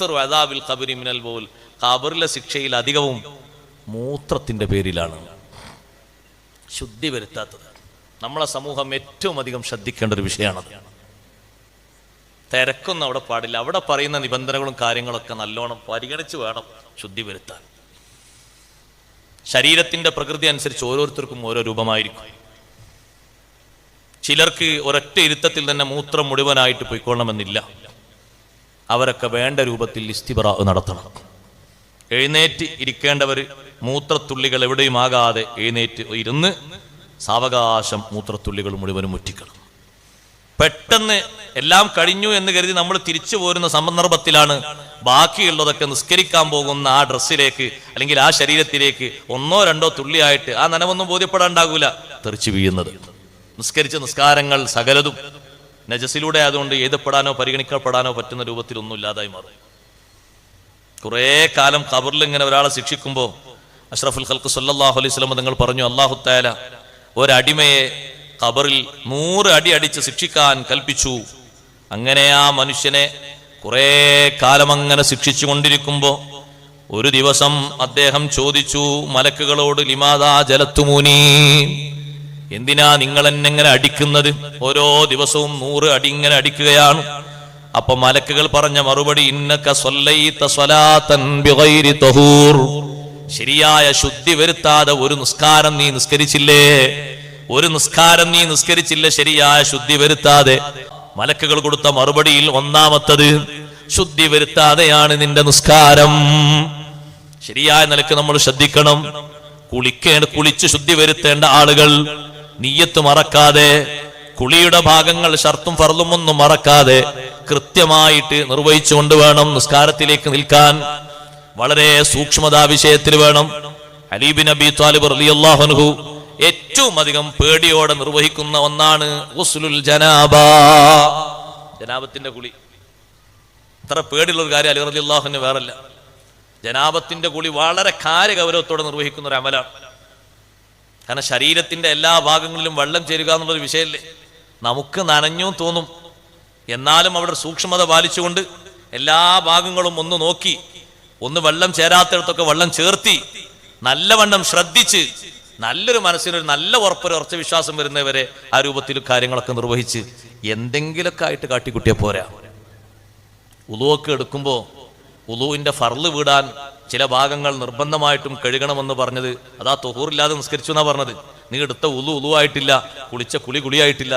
അക്സറു അദാബിൽ ഖബരി മിനൽ ബൗൽ, ഖബറിലെ ശിക്ഷയിൽ അധികവും മൂത്രത്തിന്റെ പേരിലാണ്. ശുദ്ധി വരുത്താത്തത് നമ്മളെ സമൂഹം ഏറ്റവും അധികം ശ്രദ്ധിക്കേണ്ട ഒരു വിഷയമാണത്. തിരക്കൊന്നും അവിടെ പാടില്ല. അവിടെ പറയുന്ന നിബന്ധനകളും കാര്യങ്ങളൊക്കെ നല്ലോണം പരിഗണിച്ച് വേണം ശുദ്ധി വരുത്താൻ. ശരീരത്തിന്റെ പ്രകൃതി അനുസരിച്ച് ഓരോരുത്തർക്കും ഓരോ രൂപമായിരിക്കും. ചിലർക്ക് ഒരൊറ്റ ഇരുത്തത്തിൽ തന്നെ മൂത്രം മുഴുവനായിട്ട് പോയിക്കൊള്ളണമെന്നില്ല. അവരൊക്കെ വേണ്ട രൂപത്തിൽ ഇസ്തിബ്റാ നടത്തണം. എഴുന്നേറ്റ് ഇരിക്കേണ്ടവർ മൂത്രത്തുള്ളികൾ എവിടെയും ആകാതെ എഴുന്നേറ്റ് ഇരുന്ന് സാവകാശം മൂത്രത്തുള്ളികൾ മുഴുവനും മുറ്റിക്കണം. പെട്ടെന്ന് എല്ലാം കഴിഞ്ഞു എന്ന് കരുതി നമ്മൾ തിരിച്ചു പോരുന്ന സന്ദർഭത്തിലാണ് ബാക്കിയുള്ളതൊക്കെ നിസ്കരിക്കാൻ പോകുന്ന ആ ഡ്രസ്സിലേക്ക് അല്ലെങ്കിൽ ആ ശരീരത്തിലേക്ക് ഒന്നോ രണ്ടോ തുള്ളിയായിട്ട് ആ നനവൊന്നും ബോധ്യപ്പെടാണ്ടാകൂല തെറിച്ചു വീഴുന്നത്. നിസ്കരിച്ച നിസ്കാരങ്ങൾ സകലതും നജസിലൂടെ ആയതുകൊണ്ട് എഴുതപ്പെടാനോ പരിഗണിക്കപ്പെടാനോ പറ്റുന്ന രൂപത്തിലൊന്നും ഇല്ലാതായി മാറും. കുറേ കാലം ഖബറിൽ ഇങ്ങനെ ഒരാളെ ശിക്ഷിക്കുമ്പോൾ അഷ്റഫുൽ ഖൽഖ് സല്ലല്ലാഹു അലൈഹി വസല്ലം തങ്ങൾ പറഞ്ഞു, അല്ലാഹു തആല ഒരടിമയെ ഖബറിൽ 100 അടി അടിച്ച് ശിക്ഷിക്കാൻ കൽപ്പിച്ചു. അങ്ങനെ ആ മനുഷ്യനെ കുറേ കാലം അങ്ങനെ ശിക്ഷിച്ചു കൊണ്ടിരിക്കുമ്പോ ഒരു ദിവസം അദ്ദേഹം ചോദിച്ചു മലക്കുകളോട്, ലിമാദാ ജലത്തുമൂനി, എന്തിനാ നിങ്ങൾ എന്നെങ്ങനെ അടിക്കുന്നത്? ഓരോ ദിവസവും 100 അടി ഇങ്ങനെ അടിക്കുകയാണ്. അപ്പൊ മലക്കുകൾ പറഞ്ഞ മറുപടി, ഇന്നക സ്വല്ലൈത സ്വലാതൻ ബിഗൈരി തഹൂർ, ശരിയായ ശുദ്ധി വരുത്താതെ ഒരു നിസ്കാരം നീ നിസ്കരിച്ചില്ലേ, ഒരു നിസ്കാരം നീ നിസ്കരിച്ചില്ല ശരിയായ ശുദ്ധി വരുത്താതെ. മലക്കുകൾ കൊടുത്ത മറുപടിയിൽ ഒന്നാമത്തത്, ശുദ്ധി വരുത്താതെയാണ് നിന്റെ നിസ്കാരം. ശരിയായ നിലക്ക് നമ്മൾ ശ്രദ്ധിക്കണം. കുളിച്ച് ശുദ്ധി വരുത്തേണ്ട ആളുകൾ നിയ്യത്ത് മറക്കാതെ, കുളിയുടെ ഭാഗങ്ങൾ ഷർത്തും ഫർളും ഒന്നും മറക്കാതെ കൃത്യമായിട്ട് നിർവഹിച്ചുകൊണ്ട് വേണം നിസ്കാരത്തിലേക്ക് നിൽക്കാൻ. വളരെ സൂക്ഷ്മതാ വിഷയത്തിൽ വേണം. അലി ബിൻ അബി ത്വാലിബ് റളിയല്ലാഹു അൻഹു ഏറ്റവും അധികം പേടിയോടെ നിർവഹിക്കുന്ന ഒന്നാണ് ഗുസ്ലുൽ ജനാബ, ജനാബത്തിന്റെ കുളി. അത്ര പേടിയുള്ള ഒരു കാര്യം അലി റളിയല്ലാഹു അൻഹു വേറല്ല. ജനാബത്തിന്റെ കുളി വളരെ കാര്യഗൗരവത്തോടെ നിർവഹിക്കുന്ന ഒരു അമലാണ്. കാരണം ശരീരത്തിന്റെ എല്ലാ ഭാഗങ്ങളിലും വെള്ളം ചേരുക എന്നുള്ളൊരു വിഷയമല്ലേ. നമുക്ക് നനഞ്ഞു തോന്നും, എന്നാലും അവിടെ സൂക്ഷ്മത പാലിച്ചുകൊണ്ട് എല്ലാ ഭാഗങ്ങളും ഒന്ന് നോക്കി, ഒന്ന് വെള്ളം ചേരാത്തിടത്തൊക്കെ വെള്ളം ചേർത്തി നല്ലവണ്ണം ശ്രദ്ധിച്ച് നല്ലൊരു മനസ്സിനൊരു നല്ല ഉറച്ച വിശ്വാസം വരുന്നവരെ ആ രൂപത്തിൽ കാര്യങ്ങളൊക്കെ നിർവഹിച്ച് എന്തെങ്കിലുമൊക്കെ ആയിട്ട് കാട്ടിക്കുട്ടിയെ പോരാ. ഉളുവൊക്കെ എടുക്കുമ്പോൾ ഉളുവിന്റെ ഫർള് വീടാൻ ചില ഭാഗങ്ങൾ നിർബന്ധമായിട്ടും കഴുകണമെന്ന് പറഞ്ഞത് അതാ തൊഹൂറില്ലാതെ നിസ്കരിച്ചു എന്നാ പറഞ്ഞത്. നീ എടുത്ത ഉളുവായിട്ടില്ല, കുളിച്ച കുളിയായിട്ടില്ല.